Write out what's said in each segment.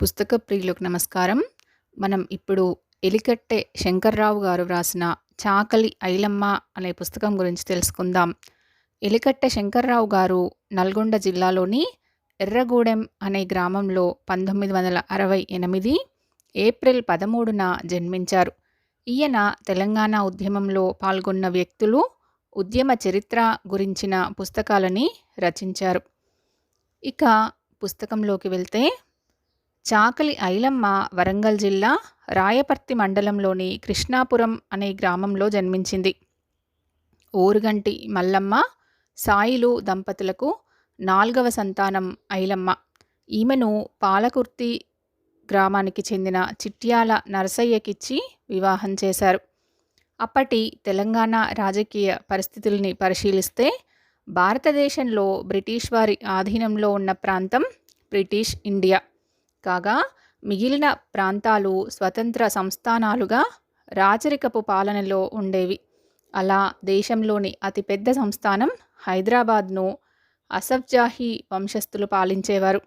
పుస్తక ప్రియులకు నమస్కారం. మనం ఇప్పుడు ఎలికట్టె శంకర్రావు గారు వ్రాసిన 'చాకలి ఐలమ్మ' అనే పుస్తకం గురించి తెలుసుకుందాం. ఎలికట్టె శంకర్రావు గారు నల్గొండ జిల్లాలోని ఎర్రగూడెం అనే గ్రామంలో 1968 ఏప్రిల్ 13న జన్మించారు. ఈయన తెలంగాణ ఉద్యమంలో పాల్గొన్న వ్యక్తులు, ఉద్యమ చరిత్ర గురించిన పుస్తకాలని రచించారు. ఇక పుస్తకంలోకి వెళ్తే, చాకలి ఐలమ్మ వరంగల్ జిల్లా రాయపర్తి మండలంలోని కృష్ణాపురం అనే గ్రామంలో జన్మించింది. ఓరుగంటి మల్లమ్మ, సాయిలు దంపతులకు 4వ సంతానం ఐలమ్మ. ఈమెను పాలకుర్తి గ్రామానికి చెందిన చిట్యాల నరసయ్యకిచ్చి వివాహం చేశారు. అప్పటి తెలంగాణ రాజకీయ పరిస్థితుల్ని పరిశీలిస్తే, భారతదేశంలో బ్రిటిష్ వారి ఆధీనంలో ఉన్న ప్రాంతం బ్రిటిష్ ఇండియా కాగా, మిగిలిన ప్రాంతాలు స్వతంత్ర సంస్థానాలుగా రాచరికపు పాలనలో ఉండేవి. అలా దేశంలోని అతిపెద్ద సంస్థానం హైదరాబాద్ను అసఫ్జాహీ వంశస్థులు పాలించేవారు.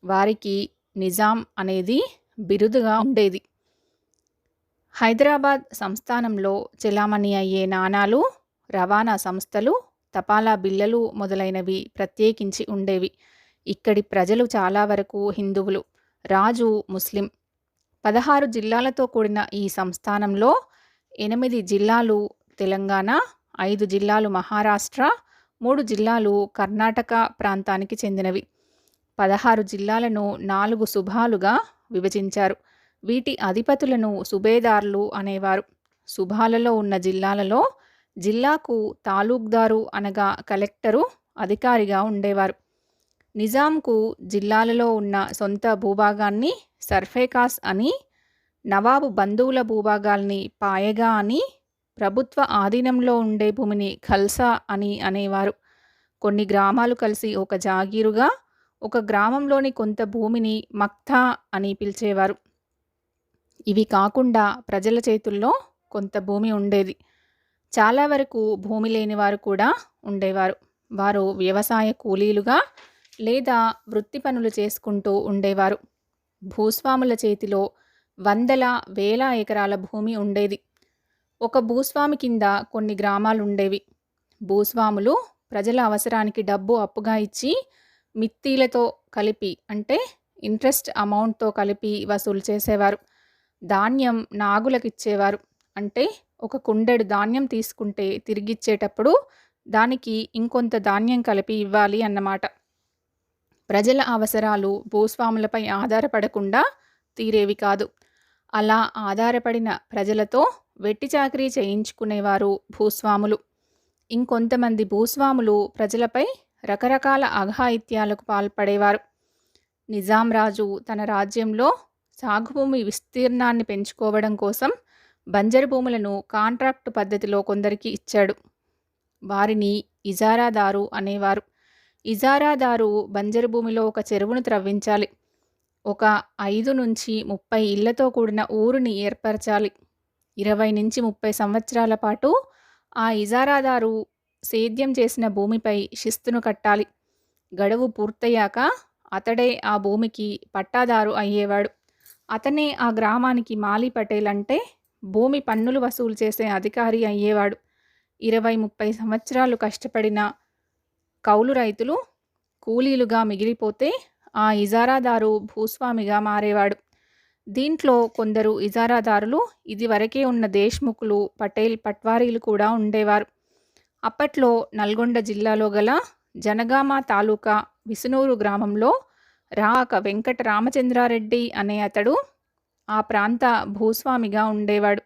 వారికి నిజాం అనేది బిరుదుగా ఉండేది. హైదరాబాద్ సంస్థానంలో చెలామణి అయ్యే నాణాలు, రవాణా సంస్థలు, తపాలా బిళ్ళలు మొదలైనవి ప్రత్యేకించి ఉండేవి. ఇక్కడి ప్రజలు చాలా వరకు హిందువులు, రాజు ముస్లిం. 16 జిల్లాలతో కూడిన ఈ సంస్థానంలో 8 జిల్లాలు తెలంగాణ, 5 జిల్లాలు మహారాష్ట్ర, 3 జిల్లాలు కర్ణాటక ప్రాంతానికి చెందినవి. 16 జిల్లాలను 4 సుబాలుగా విభజించారు. వీటి అధిపతులను సుబేదార్లు అనేవారు. సుబాలలో ఉన్న జిల్లాలలో జిల్లాకు తాలూక్దారు అనగా కలెక్టరు అధికారిగా ఉండేవారు. నిజాంకు జిల్లాలలో ఉన్న సొంత భూభాగాన్ని సర్ఫేకాస్ అని, నవాబు బంధువుల భూభాగాల్ని పాయగా అని, ప్రభుత్వ ఆధీనంలో ఉండే భూమిని ఖల్సా అని అనేవారు. కొన్ని గ్రామాలు కలిసి ఒక జాగీరుగా, ఒక గ్రామంలోని కొంత భూమిని మక్తా అని పిలిచేవారు. ఇవి కాకుండా ప్రజల చేతుల్లో కొంత భూమి ఉండేది. చాలా వరకు భూమి లేని వారు కూడా ఉండేవారు. వారు వ్యవసాయ కూలీలుగా లేదా వృత్తి పనులు చేసుకుంటూ ఉండేవారు. భూస్వాముల చేతిలో వందల వేల ఎకరాల భూమి ఉండేది. ఒక భూస్వామి కింద కొన్ని గ్రామాలు ఉండేవి. భూస్వాములు ప్రజల అవసరానికి డబ్బు అప్పుగా ఇచ్చి మిత్తీలతో కలిపి, అంటే ఇంట్రెస్ట్ అమౌంట్తో కలిపి వసూలు చేసేవారు. ధాన్యం నాగులకిచ్చేవారు. అంటే ఒక కుండెడు ధాన్యం తీసుకుంటే తిరిగిచ్చేటప్పుడు దానికి ఇంకొంత ధాన్యం కలిపి ఇవ్వాలి అన్నమాట. ప్రజల అవసరాలు భూస్వాములపై ఆధారపడకుండా తీరేవి కాదు. అలా ఆధారపడిన ప్రజలతో వెట్టి చాకిరీ చేయించుకునేవారు భూస్వాములు. ఇంకొంతమంది భూస్వాములు ప్రజలపై రకరకాల అఘాయిత్యాలకు పాల్పడేవారు. నిజాం రాజు తన రాజ్యంలో సాగుభూమి విస్తీర్ణాన్ని పెంచుకోవడం కోసం బంజరు భూములను కాంట్రాక్టు పద్ధతిలో కొందరికి ఇచ్చాడు. వారిని ఇజారాదారు అనేవారు. ఇజారాదారు బంజరు భూమిలో ఒక చెరువును త్రవ్వించాలి. ఒక 5 నుంచి 30 ఇళ్లతో కూడిన ఊరిని ఏర్పరచాలి. 20 నుంచి 30 సంవత్సరాల పాటు ఆ ఇజారాదారు సేద్యం చేసిన భూమిపై శిస్తును కట్టాలి. గడువు పూర్తయ్యాక అతడే ఆ భూమికి పట్టాదారు అయ్యేవాడు. అతనే ఆ గ్రామానికి మాలీ పటేల్, అంటే భూమి పన్నులు వసూలు చేసే అధికారి అయ్యేవాడు. 20-30 సంవత్సరాలు కష్టపడిన కౌలు రైతులు కూలీలుగా మిగిలిపోతే ఆ ఇజారాదారు భూస్వామిగా మారేవాడు. దీంట్లో కొందరు ఇజారాదారులు ఇదివరకే ఉన్న దేశ్ముఖులు, పటేల్, పట్వారీలు కూడా ఉండేవారు. అప్పట్లో నల్గొండ జిల్లాలో గల జనగామ తాలూకా విసునూరు గ్రామంలో రాక వెంకట రామచంద్రారెడ్డి అనే అతడు ఆ ప్రాంత భూస్వామిగా ఉండేవాడు.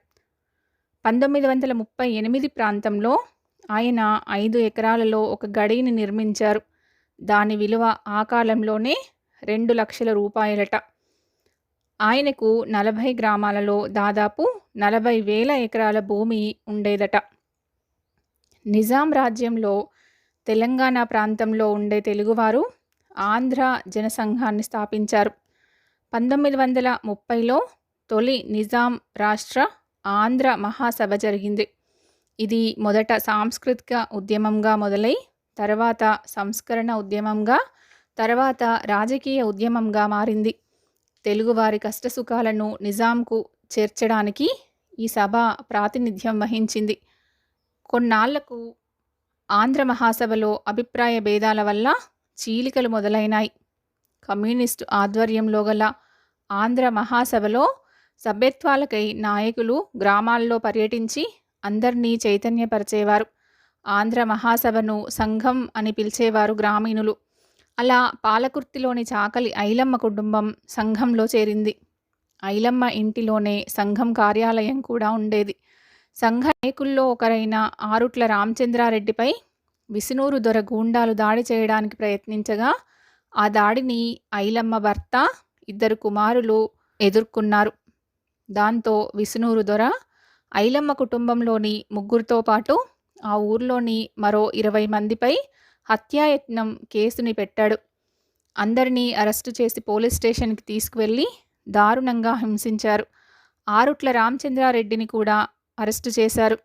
1938 ప్రాంతంలో ఆయన 5 ఎకరాలలో ఒక గడిని నిర్మించారు. దాని విలువ ఆ కాలంలోనే 2 లక్షల రూపాయలట. ఆయనకు 40 గ్రామాలలో దాదాపు 40,000 ఎకరాల భూమి ఉండేదట. నిజాం రాజ్యంలో తెలంగాణ ప్రాంతంలో ఉండే తెలుగువారు ఆంధ్ర జనసంఘాన్ని స్థాపించారు. 1930లో తొలి నిజాం రాష్ట్ర ఆంధ్ర మహాసభ జరిగింది. ఇది మొదట సాంస్కృతిక ఉద్యమంగా మొదలై, తర్వాత సంస్కరణ ఉద్యమంగా, తర్వాత రాజకీయ ఉద్యమంగా మారింది. తెలుగువారి కష్టసుఖాలను నిజాంకు చేర్చడానికి ఈ సభ ప్రాతినిధ్యం వహించింది. కొన్నాళ్లకు ఆంధ్ర మహాసభలో అభిప్రాయ భేదాల వల్ల చీలికలు మొదలైనాయి. కమ్యూనిస్టు ఆధ్వర్యంలో గల ఆంధ్ర మహాసభలో సభ్యత్వాలకై నాయకులు గ్రామాల్లో పర్యటించి అందరినీ చైతన్యపరిచేవారు. ఆంధ్ర మహాసభను సంఘం అని పిలిచేవారు గ్రామీణులు. అలా పాలకుర్తిలోని చాకలి ఐలమ్మ కుటుంబం సంఘంలో చేరింది. ఐలమ్మ ఇంటిలోనే సంఘం కార్యాలయం కూడా ఉండేది. సంఘ నాయకుల్లో ఒకరైన ఆరుట్ల రామచంద్రారెడ్డిపై విసునూరు దొర గూండాలు దాడి చేయడానికి ప్రయత్నించగా ఆ దాడిని ఐలమ్మ భర్త, 2 కుమారులు ఎదుర్కొన్నారు. దాంతో విసునూరు దొర ఐలమ్మ కుటుంబంలోని 3తో పాటు ఆ ఊర్లోని మరో 20 మందిపై హత్యాయత్నం కేసుని పెట్టాడు. అందరినీ అరెస్టు చేసి పోలీస్ స్టేషన్కి తీసుకువెళ్ళి దారుణంగా హింసించారు. ఆరుట్ల రామచంద్రారెడ్డిని కూడా అరెస్టు చేశారు.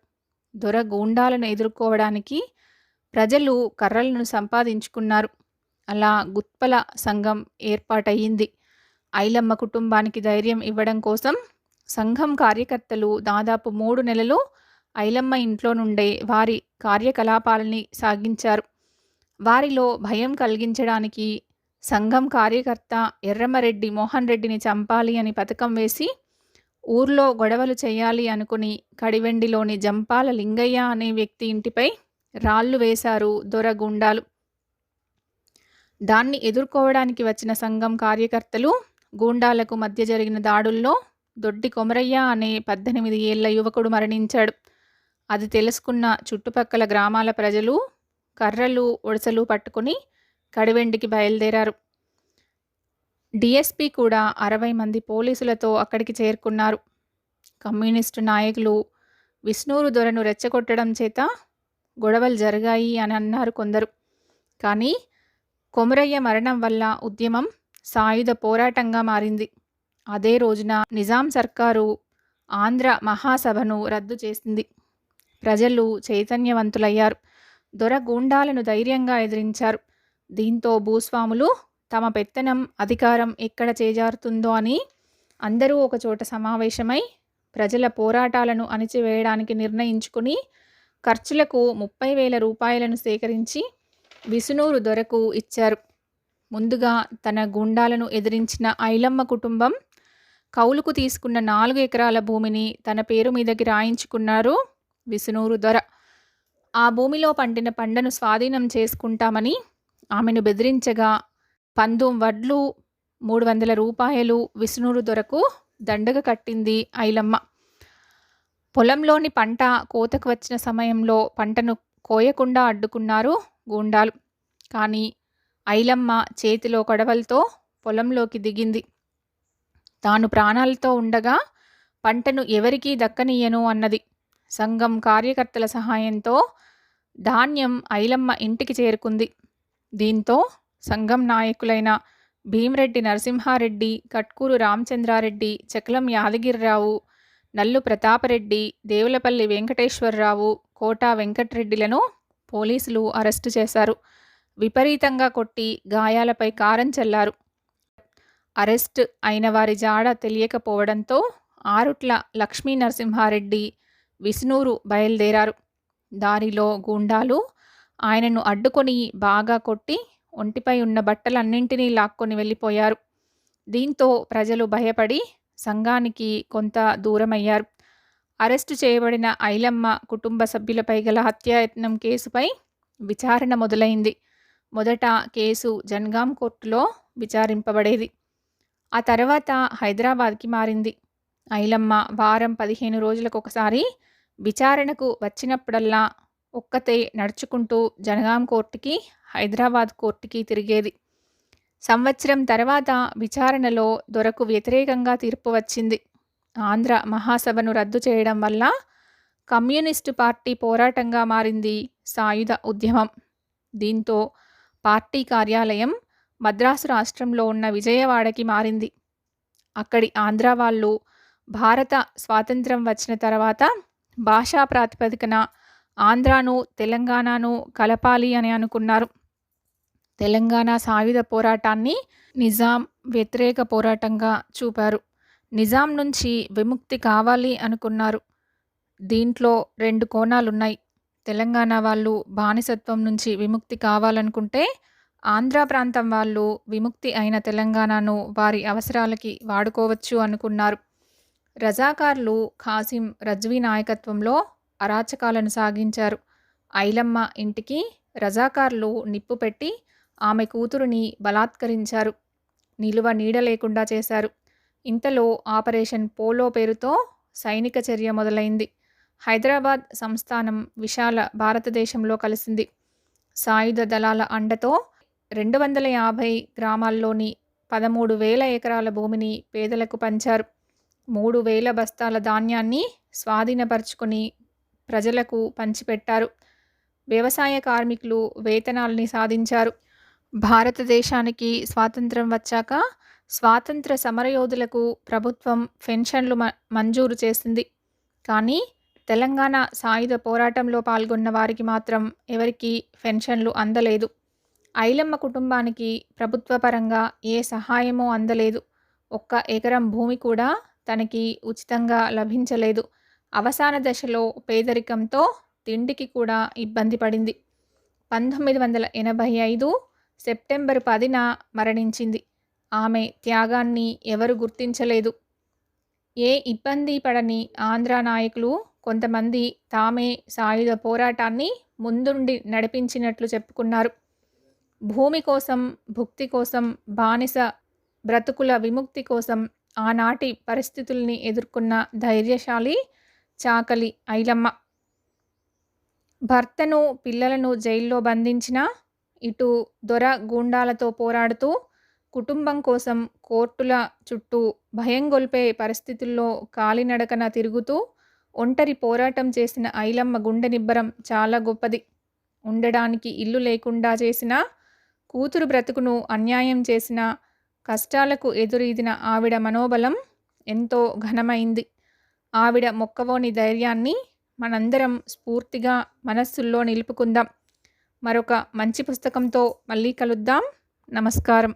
దొర గూండాలను ఎదుర్కోవడానికి ప్రజలు కర్రలను సంపాదించుకున్నారు. అలా గుత్పల సంఘం ఏర్పాటయ్యింది. ఐలమ్మ కుటుంబానికి ధైర్యం ఇవ్వడం కోసం సంఘం కార్యకర్తలు దాదాపు 3 నెలలు ఐలమ్మ ఇంట్లో నుండే వారి కార్యకలాపాలని సాగించారు. వారిలో భయం కలిగించడానికి సంఘం కార్యకర్త ఎర్రమరెడ్డి మోహన్ రెడ్డిని చంపాలి అని పథకం వేసి ఊర్లో గొడవలు చేయాలి అనుకుని కడివెండిలోని జంపాల లింగయ్య అనే వ్యక్తి ఇంటిపై రాళ్లు వేశారు దొర గూండాలు. దాన్ని ఎదుర్కోవడానికి వచ్చిన సంఘం కార్యకర్తలు గూండాలకు మధ్య జరిగిన దాడుల్లో దొడ్డి కొమరయ్య అనే 18 ఏళ్ల యువకుడు మరణించాడు. అది తెలుసుకున్న చుట్టుపక్కల గ్రామాల ప్రజలు కర్రలు ఒడసలు పట్టుకుని కడివెండికి బయలుదేరారు. డిఎస్పి కూడా 60 మంది పోలీసులతో అక్కడికి చేరుకున్నారు. కమ్యూనిస్టు నాయకులు విష్ణూరు దొరను రెచ్చగొట్టడం చేత గొడవలు జరిగాయి అని అన్నారు కొందరు. కానీ కొమరయ్య మరణం వల్ల ఉద్యమం సాయుధ పోరాటంగా మారింది. అదే రోజున నిజాం సర్కారు ఆంధ్ర మహాసభను రద్దు చేసింది. ప్రజలు చైతన్యవంతులయ్యారు. దొర గూండాలను ధైర్యంగా ఎదిరించారు. దీంతో భూస్వాములు తమ పెత్తనం, అధికారం ఎక్కడ చేజారుతుందో అని అందరూ ఒకచోట సమావేశమై ప్రజల పోరాటాలను అణిచివేయడానికి నిర్ణయించుకుని ఖర్చులకు 30,000 రూపాయలను సేకరించి విసునూరు దొరకు ఇచ్చారు. ముందుగా తన గూండాలను ఎదిరించిన ఐలమ్మ కుటుంబం కౌలుకు తీసుకున్న 4 ఎకరాల భూమిని తన పేరు మీదకి రాయించుకున్నారు విసునూరు దొర. ఆ భూమిలో పండిన పంటను స్వాధీనం చేసుకుంటామని ఆమెను బెదిరించగా 19 వడ్లు 300 రూపాయలు విసునూరు దొరకు దండగ కట్టింది ఐలమ్మ. పొలంలోని పంట కోతకు వచ్చిన సమయంలో పంటను కోయకుండా అడ్డుకున్నారు గూండాలు. కానీ ఐలమ్మ చేతిలో కొడవలతో పొలంలోకి దిగింది. తాను ప్రాణాలతో ఉండగా పంటను ఎవరికీ దక్కనీయను అన్నది. సంఘం కార్యకర్తల సహాయంతో ధాన్యం ఐలమ్మ ఇంటికి చేరుకుంది. దీంతో సంఘం నాయకులైన భీమిరెడ్డి నరసింహారెడ్డి, కట్కూరు రామచంద్రారెడ్డి, చకలం యాదగిరిరావు, నల్లు ప్రతాపరెడ్డి, దేవులపల్లి వెంకటేశ్వరరావు, కోటా వెంకటరెడ్డిలను పోలీసులు అరెస్టు చేశారు. విపరీతంగా కొట్టి గాయాలపై కారం చల్లారు. అరెస్ట్ అయిన వారి జాడ తెలియకపోవడంతో ఆరుట్ల లక్ష్మీ నరసింహారెడ్డి విసునూరు బయలుదేరారు. దారిలో గూండాలు ఆయనను అడ్డుకొని బాగా కొట్టి ఒంటిపై ఉన్న బట్టలన్నింటినీ లాక్కొని వెళ్ళిపోయారు. దీంతో ప్రజలు భయపడి సంఘానికి కొంత దూరమయ్యారు. అరెస్టు చేయబడిన ఐలమ్మ కుటుంబ సభ్యులపై గల హత్యాయత్నం కేసుపై విచారణ మొదలైంది. మొదట కేసు జనగాం కోర్టులో విచారింపబడేది. ఆ తర్వాత హైదరాబాద్కి మారింది. ఐలమ్మ వారం 15 రోజులకొకసారి విచారణకు వచ్చినప్పుడల్లా ఒక్కతే నడుచుకుంటూ జనగాం కోర్టుకి, హైదరాబాద్ కోర్టుకి తిరిగేది. సంవత్సరం తర్వాత విచారణలో దొరకు వ్యతిరేకంగా తీర్పు వచ్చింది. ఆంధ్ర మహాసభను రద్దు చేయడం వల్ల కమ్యూనిస్టు పార్టీ పోరాటంగా మారింది సాయుధ ఉద్యమం. దీంతో పార్టీ కార్యాలయం మద్రాసు రాష్ట్రంలో ఉన్న విజయవాడకి మారింది. అక్కడి ఆంధ్ర వాళ్ళు భారత స్వాతంత్రం వచ్చిన తర్వాత భాషా ప్రాతిపదికన ఆంధ్రాను తెలంగాణను కలపాలి అని అనుకున్నారు. తెలంగాణ సాయుధ పోరాటాన్ని నిజాం వ్యతిరేక పోరాటంగా చూపారు. నిజాం నుంచి విముక్తి కావాలి అనుకున్నారు. దీంట్లో 2 కోణాలున్నాయి. తెలంగాణ వాళ్ళు బానిసత్వం నుంచి విముక్తి కావాలనుకుంటే, ఆంధ్ర ప్రాంతం వాళ్ళు విముక్తి అయిన తెలంగాణను వారి అవసరాలకి వాడుకోవచ్చు అనుకున్నారు. రజాకార్లు ఖాసిం రజ్వీ నాయకత్వంలో అరాచకాలను సాగించారు. ఐలమ్మ ఇంటికి రజాకార్లు నిప్పు పెట్టి ఆమె కూతురుని బలాత్కరించారు. నిలువ నీడ లేకుండా చేశారు. ఇంతలో ఆపరేషన్ పోలో పేరుతో సైనిక చర్య మొదలైంది. హైదరాబాద్ సంస్థానం విశాల భారతదేశంలో కలిసింది. సాయుధ దళాల అండతో 250 గ్రామాల్లోని 13,000 ఎకరాల భూమిని పేదలకు పంచారు. 3,000 బస్తాల ధాన్యాన్ని స్వాధీనపరుచుకొని ప్రజలకు పంచిపెట్టారు. వ్యవసాయ కార్మికులు వేతనాల్ని సాధించారు. భారతదేశానికి స్వాతంత్రం వచ్చాక స్వాతంత్ర సమరయోధులకు ప్రభుత్వం పెన్షన్లు మంజూరు చేసింది. కానీ తెలంగాణ సాయుధ పోరాటంలో పాల్గొన్న వారికి మాత్రం ఎవరికీ పెన్షన్లు అందలేదు. ఐలమ్మ కుటుంబానికి ప్రభుత్వ పరంగా ఏ సహాయమూ అందలేదు. 1 ఎకరం భూమి కూడా తనకి ఉచితంగా లభించలేదు. అవసాన దశలో పేదరికంతో తిండికి కూడా ఇబ్బంది పడింది. 1985 సెప్టెంబర్ 10న మరణించింది. ఆమె త్యాగాన్ని ఎవరు గుర్తించలేదు. ఏ ఇబ్బంది పడని ఆంధ్ర నాయకులు కొంతమంది తామే సాయుధ పోరాటాన్ని ముందుండి నడిపించినట్లు చెప్పుకున్నారు. భూమి కోసం, భుక్తి కోసం, బానిస బ్రతుకుల విముక్తి కోసం ఆనాటి పరిస్థితుల్ని ఎదుర్కొన్న ధైర్యశాలి చాకలి ఐలమ్మ. భర్తను, పిల్లలను జైల్లో బంధించినా, ఇటు దొర గూండాలతో పోరాడుతూ, కుటుంబం కోసం కోర్టుల చుట్టూ భయంగొల్పే పరిస్థితుల్లో కాలినడకన తిరుగుతూ ఒంటరి పోరాటం చేసిన ఐలమ్మ గుండె నిబ్బరం చాలా గొప్పది. ఉండడానికి ఇల్లు లేకుండా చేసినా, కూతురు బ్రతుకును అన్యాయం చేసినా, కష్టాలకు ఎదురీదిన ఆవిడ మనోబలం ఎంతో ఘనమైంది. ఆవిడ మొక్కవోని ధైర్యాన్ని మనందరం స్ఫూర్తిగా మనస్సుల్లో నిలుపుకుందాం. మరొక మంచి పుస్తకంతో మళ్ళీ కలుద్దాం. నమస్కారం.